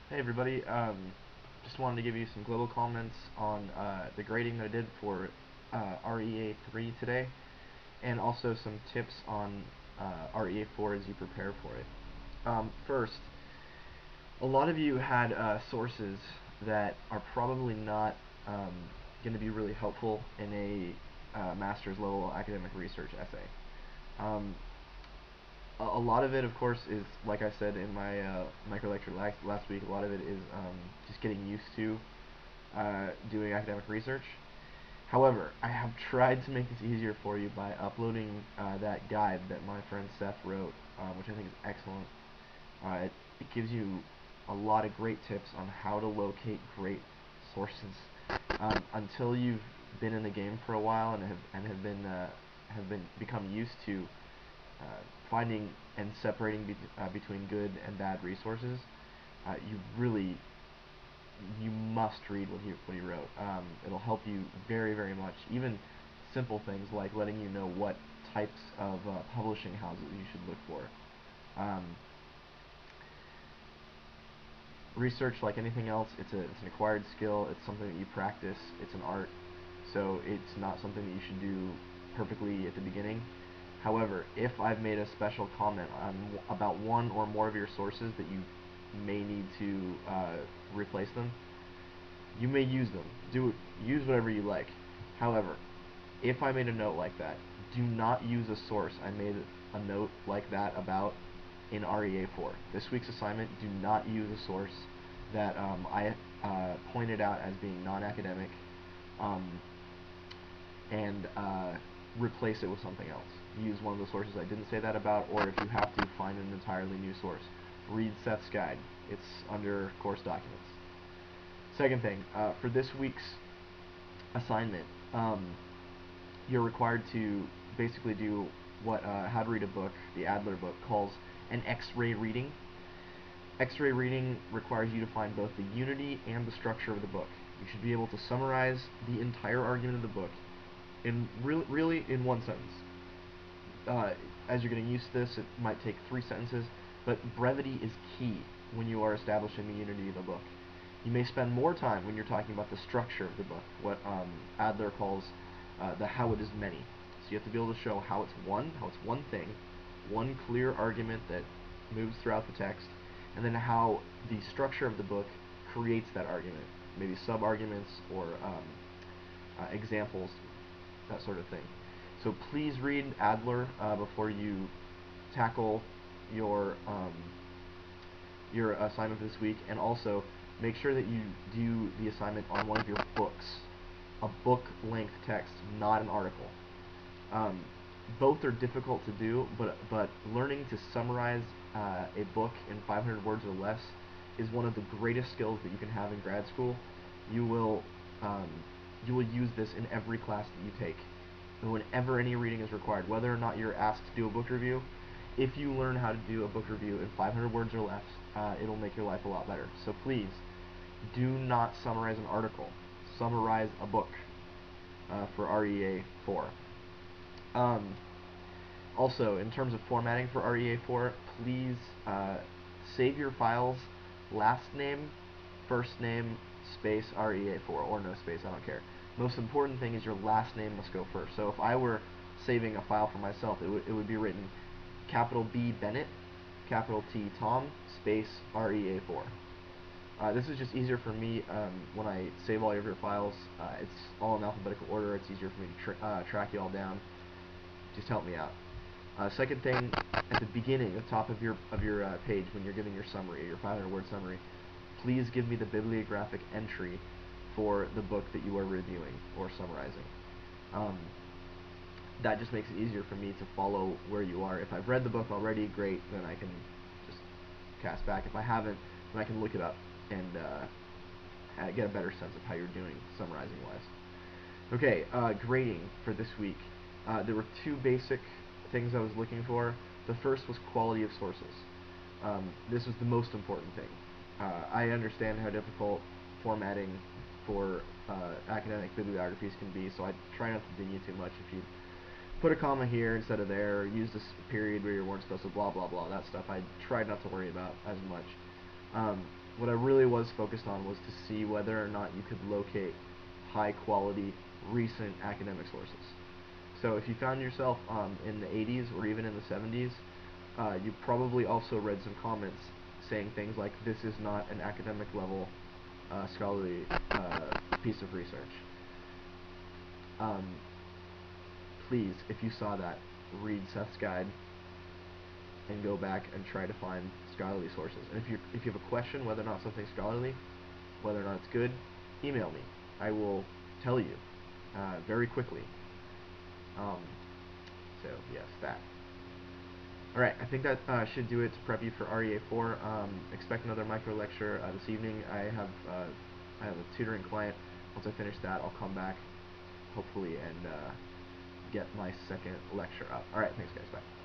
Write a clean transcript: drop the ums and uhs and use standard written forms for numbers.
Hey everybody, just wanted to give you some global comments on the grading that I did for REA3 today, and also some tips on REA4 as you prepare for it. First, a lot of you had sources that are probably not going to be really helpful in a master's level academic research essay. Um, a lot of it, of course, is like I said in my micro lecture last week. A lot of it is just getting used to doing academic research. However, I have tried to make this easier for you by uploading that guide that my friend Seth wrote, which I think is excellent. It gives you a lot of great tips on how to locate great sources. Until you've been in the game for a while and have become used to finding and separating between good and bad resources, you must read what he wrote. It'll help you very, very much. Even simple things like letting you know what types of publishing houses you should look for. Research, like anything else, it's an acquired skill. It's something that you practice. It's an art. So it's not something that you should do perfectly at the beginning. However, if I've made a special comment about one or more of your sources that you may need to replace them, you may use them. Use whatever you like. However, if I made a note like that, do not use a source I made a note like that about in REA4. This week's assignment, do not use a source that I pointed out as being non-academic um, and replace it with something else. Use one of the sources I didn't say that about, or if you have to, find an entirely new source. Read Seth's guide. It's under course documents. Second thing, for this week's assignment, you're required to basically do what How to Read a Book, the Adler book, calls an X-ray reading. X-ray reading requires you to find both the unity and the structure of the book. You should be able to summarize the entire argument of the book in really in one sentence. As you're getting used to this, it might take 3 sentences, but brevity is key when you are establishing the unity of a book. You may spend more time when you're talking about the structure of the book, what Adler calls the how it is many. So you have to be able to show how it's one thing, one clear argument that moves throughout the text, and then how the structure of the book creates that argument, maybe sub-arguments or examples, that sort of thing. So please read Adler before you tackle your assignment for this week, and also make sure that you do the assignment on one of your books, a book-length text, not an article. Both are difficult to do, but learning to summarize a book in 500 words or less is one of the greatest skills that you can have in grad school. You will use this in every class that you take. And whenever any reading is required, whether or not you're asked to do a book review, if you learn how to do a book review in 500 words or less, it'll make your life a lot better. So please, do not summarize an article. Summarize a book for REA4. Also, in terms of formatting for REA4, please save your files last name, first name, space REA4, or no space, I don't care. Most important thing is your last name must go first. So if I were saving a file for myself, it would be written capital B Bennett, capital T Tom, space REA4. This is just easier for me when I save all of your files. It's all in alphabetical order. It's easier for me to track you all down. Just help me out. Second thing, at the beginning, the top of your page, when you're giving your summary, your 500-word summary, please give me the bibliographic entry for the book that you are reviewing or summarizing. That just makes it easier for me to follow where you are. If I've read the book already, great, then I can just cast back. If I haven't, then I can look it up and get a better sense of how you're doing summarizing-wise. Okay, grading for this week. There were 2 basic things I was looking for. The first was quality of sources. This was the most important thing. I understand how difficult formatting for academic bibliographies can be, so I try not to ding you too much. If you put a comma here instead of there, or use this period where you weren't supposed to, blah blah blah, that stuff I tried not to worry about as much. what I really was focused on was to see whether or not you could locate high quality recent academic sources. So if you found yourself in the 80s or even in the 70s, you probably also read some comments saying things like, this is not an academic level scholarly piece of research. Please, if you saw that, read Seth's guide and go back and try to find scholarly sources. And if you have a question whether or not something's scholarly, whether or not it's good, email me. I will tell you very quickly. So yes, that. Alright, I think that should do it to prep you for REA4. Expect another micro lecture this evening. I have a tutoring client. Once I finish that, I'll come back, hopefully, and get my second lecture up. Alright, thanks guys, bye.